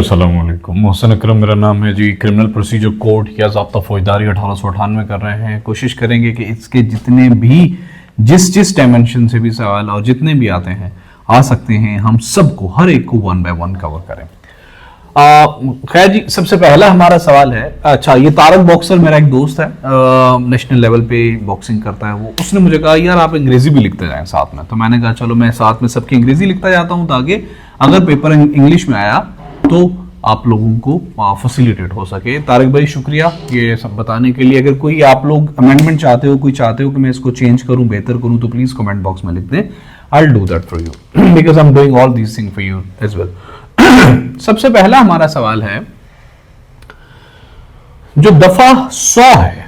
अस्सलाम वालेकुम। मोहसिन अकरम मेरा नाम है जी। क्रिमिनल प्रोसीजर कोड या ज़ाब्ता फौजदारी 1898 कर रहे हैं। कोशिश करेंगे कि इसके जितने भी जिस डायमेंशन से भी सवाल और जितने भी आते हैं आ सकते हैं, हम सबको हर एक को 1 बाय 1 कवर करें। खैर जी, सबसे पहला हमारा सवाल है, अच्छा ये तारक बॉक्सर मेरा एक दोस्त है, नेशनल लेवल पे बॉक्सिंग करता है वो। उसने मुझे कहा यार आप अंग्रेजी भी लिखते जाएं साथ में, तो मैंने कहा चलो मैं साथ में सबकी अंग्रेजी लिखता जाता हूं ताकि अगर पेपर इंग्लिश में आया तो आप लोगों को फैसिलिटेट हो सके। तारिक भाई शुक्रिया ये सब बताने के लिए। अगर कोई आप लोग अमेंडमेंट चाहते हो, कोई चाहते हो कि मैं इसको चेंज करूं, बेहतर करूं, तो प्लीज कमेंट बॉक्स में लिख दें। I will do that for you because I am doing all these thing for you as well. सबसे पहला हमारा सवाल है, जो दफा 100 है,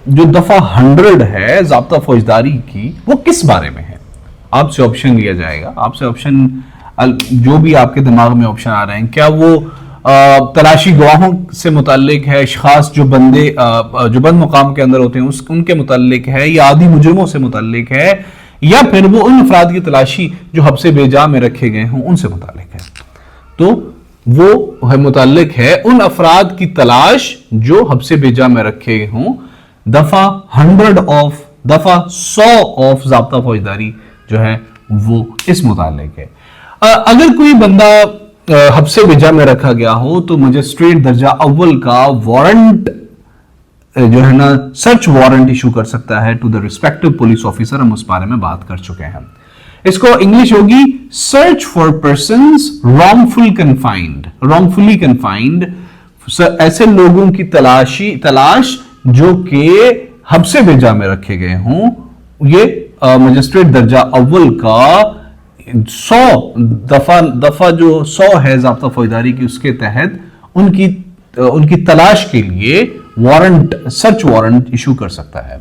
जो दफा 100 है ज़ाब्ता फौजदारी की, वो किस बारे में है? आपसे ऑप्शन लिया जाएगा, आपसे ऑप्शन जो भी आपके दिमाग में ऑप्शन आ रहे हैं, क्या वो तलाशी गवाहों से मुताल्लिक है, खास जो बंदे जो बंद मुकाम के अंदर होते हैं उनके मुताल्लिक है, या आदि मुजरिमों से मुताल्लिक है, या फिर वो उन अफराद की तलाशी जो हब्से बेजा में रखे गए हों उनसे मुताल्लिक है? तो वो है मुताल्लिक है उन अफराद की तलाश जो हब्से बेजा में रखे गए हों। दफा 100 ऑफ ज़ाब्ता फौजदारी जो है वो इस मुताल्लिक है। अगर कोई बंदा हब्से बेजा में रखा गया हो तो मजिस्ट्रेट दर्जा अव्वल का वारंट जो है ना, सर्च वारंट इशू कर सकता है to the respective police officer. हम उस बारे में बात कर चुके हैं। इसको इंग्लिश होगी search for persons wrongfully confined, ऐसे लोगों की तलाश जो कि हब्से बेजा में रखे गए हों। ये मजिस्ट्रेट दर्जा अव्वल का 100 दफा जो 100 है ज़ाब्ता फौजदारी की, उसके तहत उनकी तलाश के लिए सर्च वारंट इशू कर सकता है।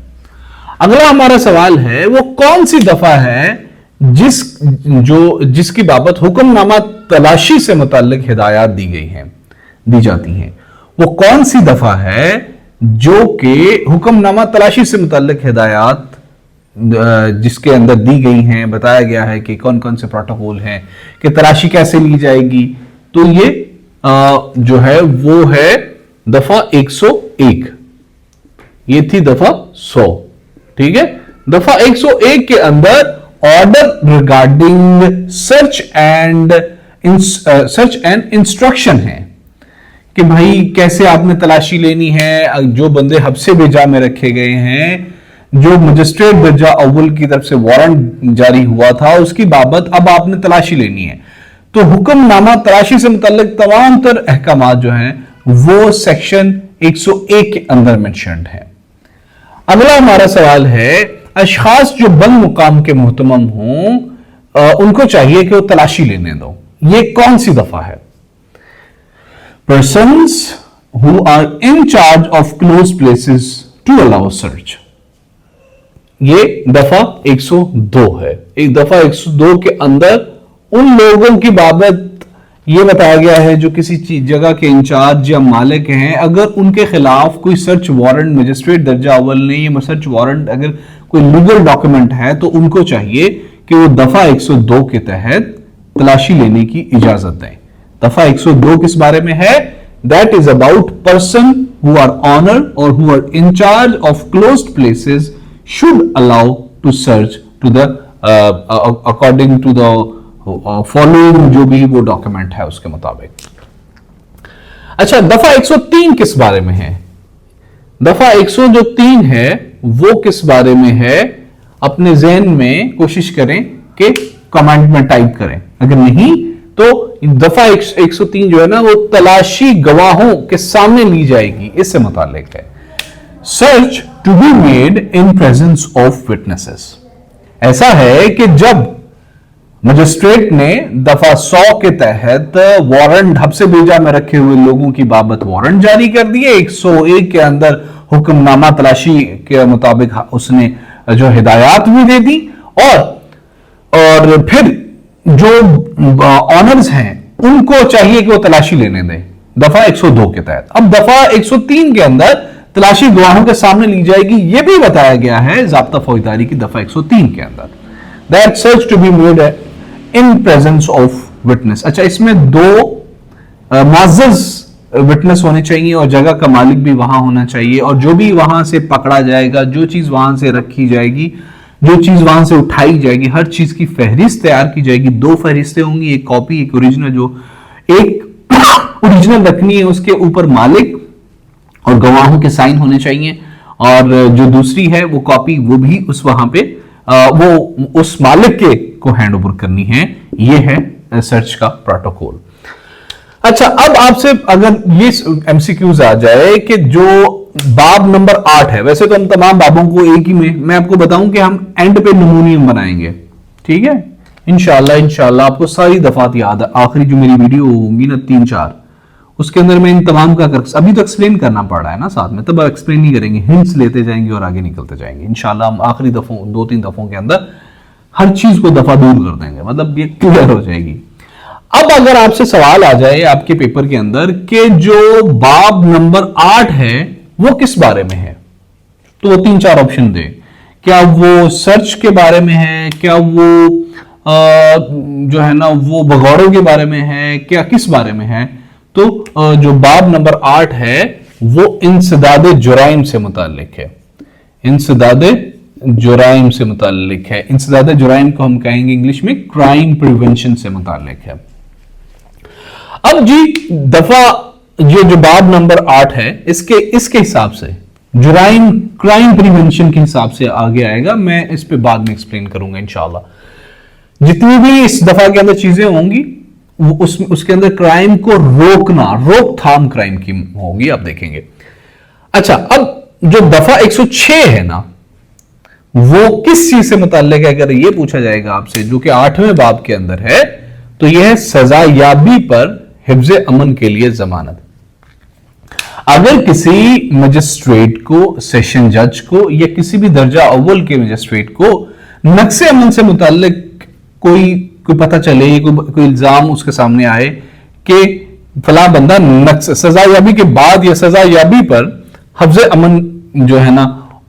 अगला हमारा सवाल है, वो कौन सी दफा है जिसकी बाबत हुक्मनामा तलाशी से मुताल्लिक हिदायत दी जाती हैं? वो कौन सी दफा है जो कि हुक्मनामा तलाशी से मुताल्लिक हिदायत जिसके अंदर दी गई हैं, बताया गया है कि कौन कौन से प्रोटोकॉल हैं कि तलाशी कैसे ली जाएगी? तो ये जो है वो है दफा 101। ये थी दफा 100, ठीक है। दफा 101 के अंदर order regarding search and instruction है कि भाई कैसे आपने तलाशी लेनी है। जो बंदे हब्से बेजा में रखे गए हैं, जो मजिस्ट्रेट दर्जा अव्वल की तरफ से वारंट जारी हुआ था, उसकी बाबत अब आपने तलाशी लेनी है। तो हुक्मनामा तलाशी से मुताल्लिक तमाम तर अहकामात जो हैं वो सेक्शन 101 के अंदर मेंशन्ड है। अगला हमारा सवाल है, अशखास जो बंद मुकाम के मुहतमम हों उनको चाहिए कि वो तलाशी लेने दो। ये कौन सी दफा है? Persons who are in charge of close places to allow search. ये दफा 102 है। एक दफा 102 के अंदर उन लोगों की बाबत यह बताया गया है जो किसी जगह के इंचार्ज या मालिक हैं, अगर उनके खिलाफ कोई सर्च वारंट मजिस्ट्रेट दर्जा अव्वल ने, ये सर्च वारंट अगर कोई लीगल डॉक्यूमेंट है तो उनको चाहिए कि वो दफा 102 के तहत तलाशी लेने की इजाजत दें। दफा 102 किस बारे में है? That is about person who are owner और who are in charge of closed places should allow to search to the according to the following जो भी वो डॉक्यूमेंट है उसके मुताबिक। अच्छा, दफा 103 किस बारे में है? दफा 103 है वो किस बारे में है? अपने ज़हन में कोशिश करें कि कमेंट में टाइप करें, अगर नहीं तो दफा 103 जो है ना वो तलाशी गवाहों के सामने ली जाएगी, इससे मुताल्लिक है। Search to be made in presence of witnesses. ऐसा है कि जब मजिस्ट्रेट ने दफा 100 के तहत वारंट हब्से बेजा में रखे हुए लोगों की बाबत वारंट जारी कर दिए, 101 के अंदर हुक्मनामा तलाशी के मुताबिक उसने जो हिदायत भी दे दी, और फिर जो ऑनर्स हैं उनको चाहिए कि वो तलाशी लेने दें दफा 102 के तहत। अब दफा 103 के अंदर तलाशी गवाहों के सामने ली जाएगी, यह भी बताया गया है ज़ाब्ता फौजदारी की दफा 103 के अंदर, that search to be made in presence of witness. अच्छा, इसमें दो मुअज़्ज़ज़ विटनेस होने चाहिए और जगह का मालिक भी वहां होना चाहिए, और जो भी वहां से पकड़ा जाएगा, जो चीज वहां से रखी जाएगी, जो चीज वहां से उठाई जाएगी, हर चीज की फहरिस्त तैयार की जाएगी। 2 फहरिस्तें होंगी, एक कॉपी एक ओरिजिनल। जो एक ओरिजिनल रखनी है उसके ऊपर मालिक और गवाहों के साइन होने चाहिए, और जो दूसरी है वो कॉपी, वो भी उस वहां पे वो उस मालिक के को हैंड ओवर करनी है। ये है सर्च का प्रोटोकॉल। अच्छा, अब आपसे अगर ये एमसीक्यूज आ जाए कि जो बाब नंबर 8 है, वैसे तो हम तमाम बाबों को एक ही में, मैं आपको बताऊं कि हम एंड पे नमूनियम बनाएंगे, ठीक है, इंशाल्लाह आपको सारी दफात याद है। आखिरी जो मेरी वीडियो होगी ना 3-4, उसके अंदर मैं इन तमाम का अभी तो एक्सप्लेन करना पड़ रहा है ना साथ में, तब एक्सप्लेन नहीं करेंगे, हिंट्स लेते जाएंगे और आगे निकलते जाएंगे। इंशाल्लाह हम आखिरी दफों 2-3 दफों के अंदर हर चीज को दफा दूर कर देंगे, मतलब ये क्लियर हो जाएगी। अब अगर आपसे सवाल आ जाए आपके पेपर के अंदर कि जो बाब नंबर 8 है वो किस बारे में है, तो वो 3-4 ऑप्शन दे। क्या वो सर्च के बारे में है, क्या वो जो है ना वो भगौड़ों के बारे में है, क्या किस बारे में है? तो जो बाब नंबर 8 है वो इंसदाद जुराइम से मुताल्लिक है, इंसदाद जुराइम से मुताल्लिक है। इंसदाद जुराइम को हम कहेंगे इंग्लिश में क्राइम प्रिवेंशन से मुताल्लिक है। अब जी दफा ये जो बाब नंबर 8 है इसके हिसाब से जुराइम क्राइम प्रिवेंशन के हिसाब से आगे आएगा, मैं इस पे बाद में एक्सप्लेन करूंगा इंशाल्लाह। जितनी भी इस दफा के अंदर चीजें होंगी उसके अंदर क्राइम को रोकना, रोकथाम क्राइम की होगी, आप देखेंगे। अच्छा, अब जो दफा 106 है ना वो किस चीज से मुताल्लिक है? अगर ये पूछा जाएगा आपसे, जो कि 8वें बाब के अंदर है, तो यह है सजा याबी पर हिफ्ज़े अमन के लिए जमानत। अगर किसी मजिस्ट्रेट को, सेशन जज को या किसी भी दर्जा अव्वल के मजिस्ट्रेट को नक्शे अमन से मुताल्लिक कोई पता चले, कोई इल्जाम उसके सामने आए कि फला बंदा सजा याबी के बाद या सजा याबी पर हिफ्ज़े अमन जो है ना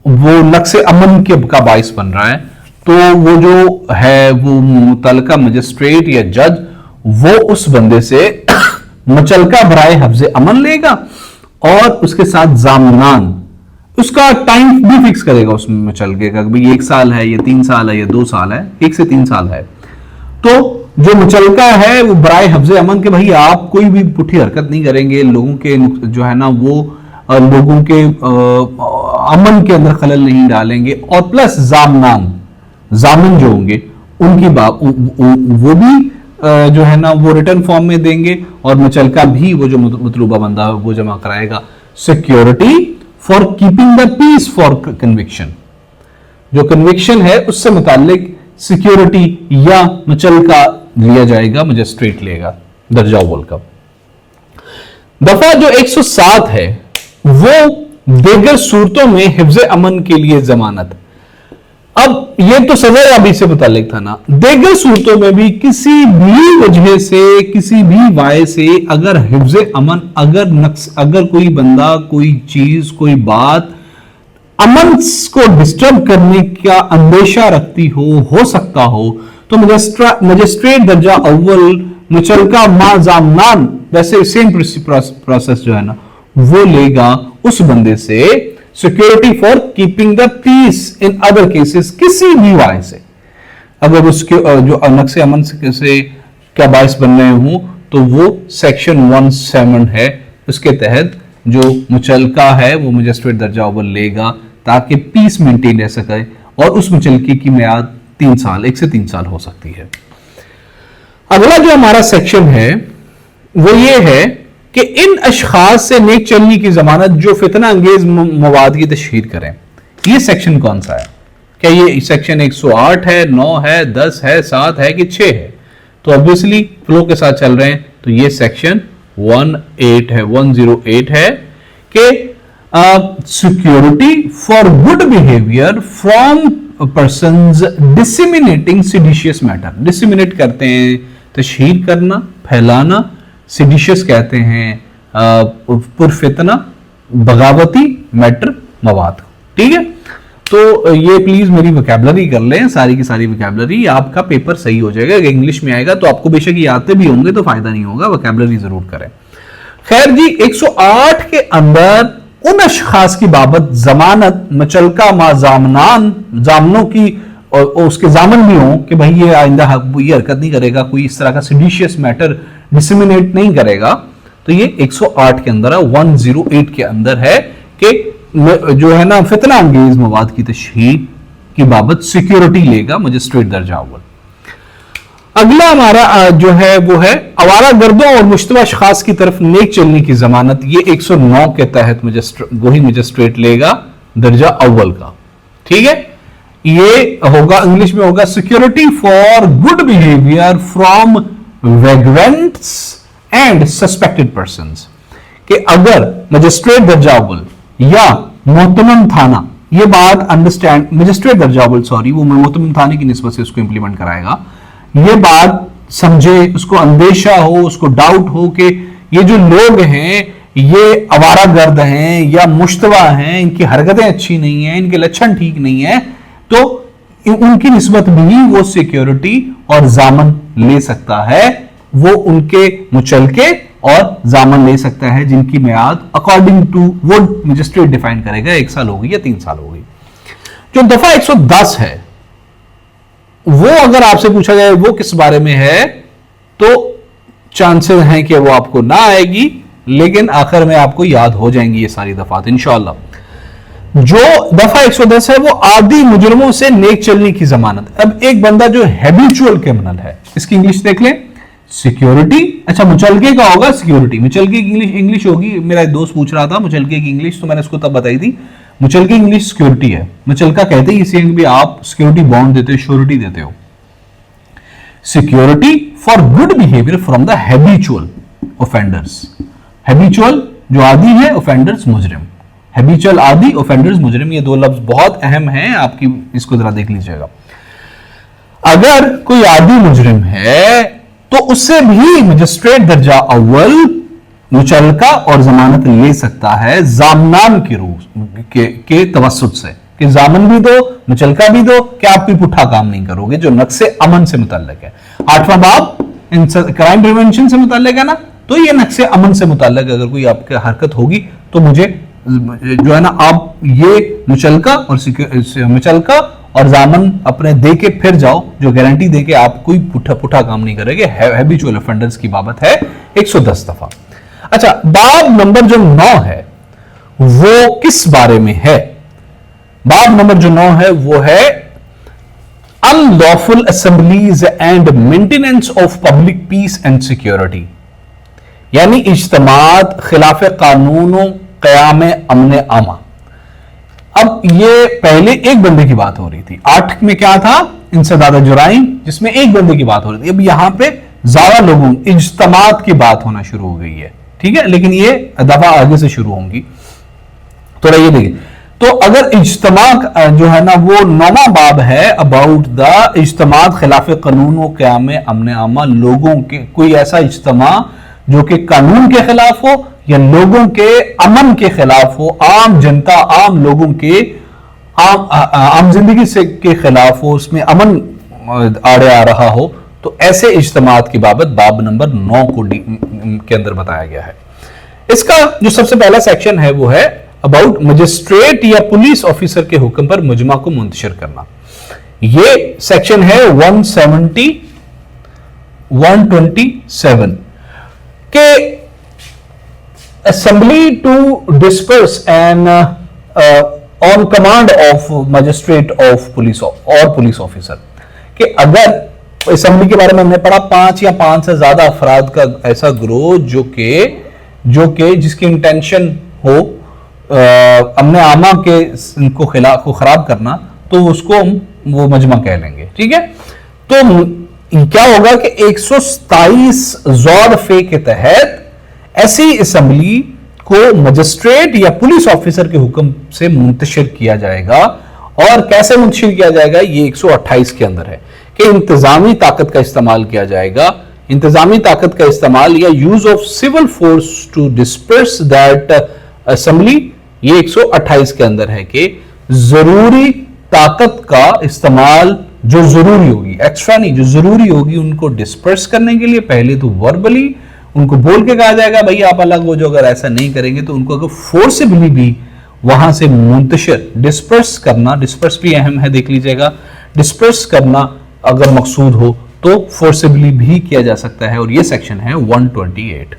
वो नक्शे अमन का बाइस बन रहा है, तो वो जो है वो मुतल्लिका मजिस्ट्रेट या जज वो उस बंदे से मुचलका बराए हिफ्ज़े अमन लेगा और उसके साथ जामनान, उसका टाइम भी फिक्स करेगा उस मुचलके का, भाई 1 साल है, ये 3 साल है, ये 2 साल है, 1 से 3 साल है। तो जो मुचलका है वो बराए हिफ्ज़े अमन के, भाई आप कोई भी पुठी हरकत नहीं करेंगे, लोगों के जो है ना वो लोगों के अमन के अंदर खलल नहीं डालेंगे, और प्लस जामन जो होंगे उनकी वो भी जो है ना वो रिटर्न फॉर्म में देंगे, और मुचलका भी वो जो मतलूबा बंदा है वो जमा कराएगा। Security for keeping the peace for conviction, जो कन्विक्शन है उससे मुताल्लिक सिक्योरिटी या मुचलका लिया जाएगा, मजिस्ट्रेट लेगा दर्जा अव्वल का। दफा जो 107 है वो दीगर सूरतों में हिफ्ज़े अमन के लिए जमानत। अब ये तो सजा याबी से मुताल्लिक था ना, दीगर सूरतों में भी किसी भी वजह से, किसी भी वाय से अगर हिफ्ज़े अमन, अगर कोई बंदा, कोई चीज, कोई बात अमन को डिस्टर्ब करने का अंदेशा रखती हो सकता हो, तो मजिस्ट्रेट दर्जा अव्वल मुचलका मा जामनान, वैसे सेम प्रोसेस जो है ना वो लेगा उस बंदे से security for keeping the peace in other cases, किसी भी वाय से अगर उसके जो नक्शे अमन से क्या बाइस बन रहे हो, तो वो सेक्शन 17 है, उसके तहत जो मुचलका है वो मजिस्ट्रेट दर्जा अव्वल लेगा ताकि पीस मेंटेन रह सके, और उस मुचलके की मियाद 3 साल, 1 से 3 साल हो सकती है। अगला जो हमारा सेक्शन है वो ये है कि इन अशखास से नेक चलनी की जमानत जो फितना अंगेज मवाद की तशहीर करें। ये सेक्शन कौन सा है? क्या ये सेक्शन 108 है, 9 है, 10 है, 7 है कि 6 है? तो ऑब्वियसली फ्लो के साथ चल रहे हैं, तो ये सेक्शन 108 है कि security for good behaviour from persons disseminating seditious matter. Disseminate करते हैं तशहीर करना, फैलाना, सेडिशियस कहते हैं पुरफितना, बगावती मैटर, मवाद। ठीक है, तो ये प्लीज मेरी वोकैबुलरी कर लें, सारी की सारी वोकैबुलरी, आपका पेपर सही हो जाएगा। अगर इंग्लिश में आएगा तो आपको बेशक ये आते भी होंगे तो फायदा नहीं होगा, वोकैबुलरी जरूर करें। خیر جی 108 کے اندر ان اشخاص کی بابت ضمانت مچلکہ ما ضامنان ضامنوں کی اور اس کے ضامن بھی ہوں کہ بھائی یہ آئندہ یہ حرکت نہیں کرے گا, کوئی اس طرح کا سیڈیشیس میٹر ڈسیمینیٹ نہیں کرے گا, تو یہ 108 کے اندر ہے. 108 کے اندر ہے کہ جو ہے نا فتنہ انگیز مواد کی تشہیر کی بابت سیکیورٹی لے گا مجسٹریٹ درجہ اول. اگلا ہمارا جو ہے وہ ہے آوارہ گردوں اور مشتبہ اشخاص کی طرف نیک چلنے کی ضمانت. یہ 109 کے تحت وہی مجسٹریٹ لے گا درجہ اول کا. ٹھیک ہے, یہ ہوگا انگلش میں ہوگا security for good behaviour from vagrants and suspected persons, کہ اگر مجسٹریٹ درجہ اول یا محتمم تھانہ, یہ بات انڈرسٹینڈ مجسٹریٹ درجہ اول سوری وہ محتمم تھانے کی نسبت سے اس کو امپلیمنٹ کرائے گا, یہ بات سمجھے, اس کو اندیشہ ہو, اس کو ڈاؤٹ ہو کہ یہ جو لوگ ہیں یہ آوارہ گرد ہیں یا مشتبہ ہیں, ان کی حرکتیں اچھی نہیں ہیں, ان کے لچھن ٹھیک نہیں ہیں, تو ان کی نسبت بھی وہ سیکیورٹی اور ضامن لے سکتا ہے. وہ ان کے مچلکے اور ضامن لے سکتا ہے جن کی میعاد اکارڈنگ ٹو وہ مجسٹریٹ ڈیفائن کرے گا 1 سال ہوگی یا 3 سال ہوگی. جو دفعہ 110 ہے وہ اگر آپ سے پوچھا جائے وہ کس بارے میں ہے, تو چانسز ہیں کہ وہ آپ کو نہ آئے گی, لیکن آخر میں آپ کو یاد ہو جائیں گی یہ ساری دفعات انشاءاللہ. جو دفعہ 110 ہے وہ عادی مجرموں سے نیک چلنے کی ضمانت. اب ایک بندہ جو ہیبیچول کرمنل ہے, اس کی انگلش دیکھ لیں, سیکیورٹی. اچھا مچلکے کا ہوگا سیکیورٹی, مچلکے کی انگلش ہوگی, میرا ایک دوست پوچھ رہا تھا مچلکے کی انگلش, تو میں نے اس کو تب بتائی تھی مچلکے کی انگلش سیکیورٹی ہے. مچلکا کہتے ہیں اسی بھی آپ سیکیورٹی بانڈ دیتے ہو, شیورٹی دیتے ہو. Security for good behaviour from the habitual offenders. Habitual جو عادی ہے, اوفینڈرز مجرم. ہیبیچول عادی, اوفینڈرز مجرم, یہ 2 لفظ بہت اہم ہیں, آپ کی اس کو ذرا دیکھ لیجئے گا. اگر کوئی عادی مجرم ہے تو اس سے بھی مجسٹریٹ درجہ اول مچلکہ اور ضمانت لے سکتا ہے ضامنان کی روح کے توسط سے, کہ ضامن بھی دو مچلکہ بھی دو, کہ آپ کوئی پٹھا کام نہیں کرو گے جو نقص امن سے متعلق ہے. 8واں باب کرائم پریونشن سے متعلق ہے نا, تو یہ نقص امن سے متعلق اگر کوئی آپ کی حرکت ہوگی تو مجھے جو ہے نا آپ یہ مچلکہ اور ضامن اپنے دے کے پھر جاؤ, جو گارنٹی دے کے آپ کوئی پٹھا کام نہیں کرے گے. ہیبیچول اوفینڈرز کی بابت ہے 110 دفعہ. اچھا باب نمبر جو 9 ہے وہ کس بارے میں ہے؟ باب نمبر جو 9 ہے وہ ہے unlawful assemblies and maintenance of public peace and security, یعنی اجتماعات خلاف قانون و قیام امن عامہ. اب یہ پہلے ایک بندے کی بات ہو رہی تھی, 8 میں کیا تھا انسداد جرائم جس میں ایک بندے کی بات ہو رہی تھی. اب یہاں پہ زیادہ لوگوں اجتماعات کی بات ہونا شروع ہو گئی ہے. ٹھیک ہے, لیکن یہ دفعہ آگے سے شروع ہوں گی. تو یہ دیکھیں, تو اگر اجتماع جو ہے نا وہ 9واں باب ہے اباؤٹ دا اجتماعات خلاف قانون و قیام امن عامہ, لوگوں کے کوئی ایسا اجتماع جو کہ قانون کے خلاف ہو یا لوگوں کے امن کے خلاف ہو, عام جنتا عام لوگوں کے عام زندگی سے کے خلاف ہو, اس میں امن آڑے آ رہا ہو, تو ایسے اجتماعات کی بابت باب نمبر 9 کے اندر بتایا گیا ہے. اس کا جو سب سے پہلا سیکشن ہے وہ ہے اباؤٹ مجسٹریٹ یا پولیس آفیسر کے حکم پر مجمع کو منتشر کرنا. یہ سیکشن ہے 127 کہ assembly to disperse and on command of magistrate of police اور پولیس آفیسر, کہ اگر اسمبلی کے بارے میں ہم نے پڑھا 5 یا 5 سے زیادہ افراد کا ایسا گروہ جو کہ جس کی انٹینشن ہو امن عامہ کے کو خراب کرنا, تو اس کو وہ مجمع کہہ لیں گے. ٹھیک ہے, تو کیا ہوگا کہ 127 زوڈ فے کے تحت ایسی اسمبلی کو مجسٹریٹ یا پولیس آفیسر کے حکم سے منتشر کیا جائے گا. اور کیسے منتشر کیا جائے گا؟ یہ 128 کے اندر ہے کہ انتظامی طاقت کا استعمال کیا جائے گا. انتظامی طاقت کا استعمال یا use of civil force to disperse that assembly, یہ 128 کے اندر ہے کہ ضروری طاقت کا استعمال جو ضروری ہوگی, ایکسٹرا نہیں, جو ضروری ہوگی ان کو ڈسپرس کرنے کے لیے, پہلے تو وربلی ان کو بول کے کہا جائے گا بھائی آپ الگ ہو جو. اگر ایسا نہیں کریں گے تو ان کو اگر فورسبلی بھی وہاں سے منتشر ڈسپرس کرنا, ڈسپرس بھی اہم ہے دیکھ لیجئے گا, ڈسپرس کرنا اگر مقصود ہو تو فورسبلی بھی کیا جا سکتا ہے, اور یہ سیکشن ہے 128.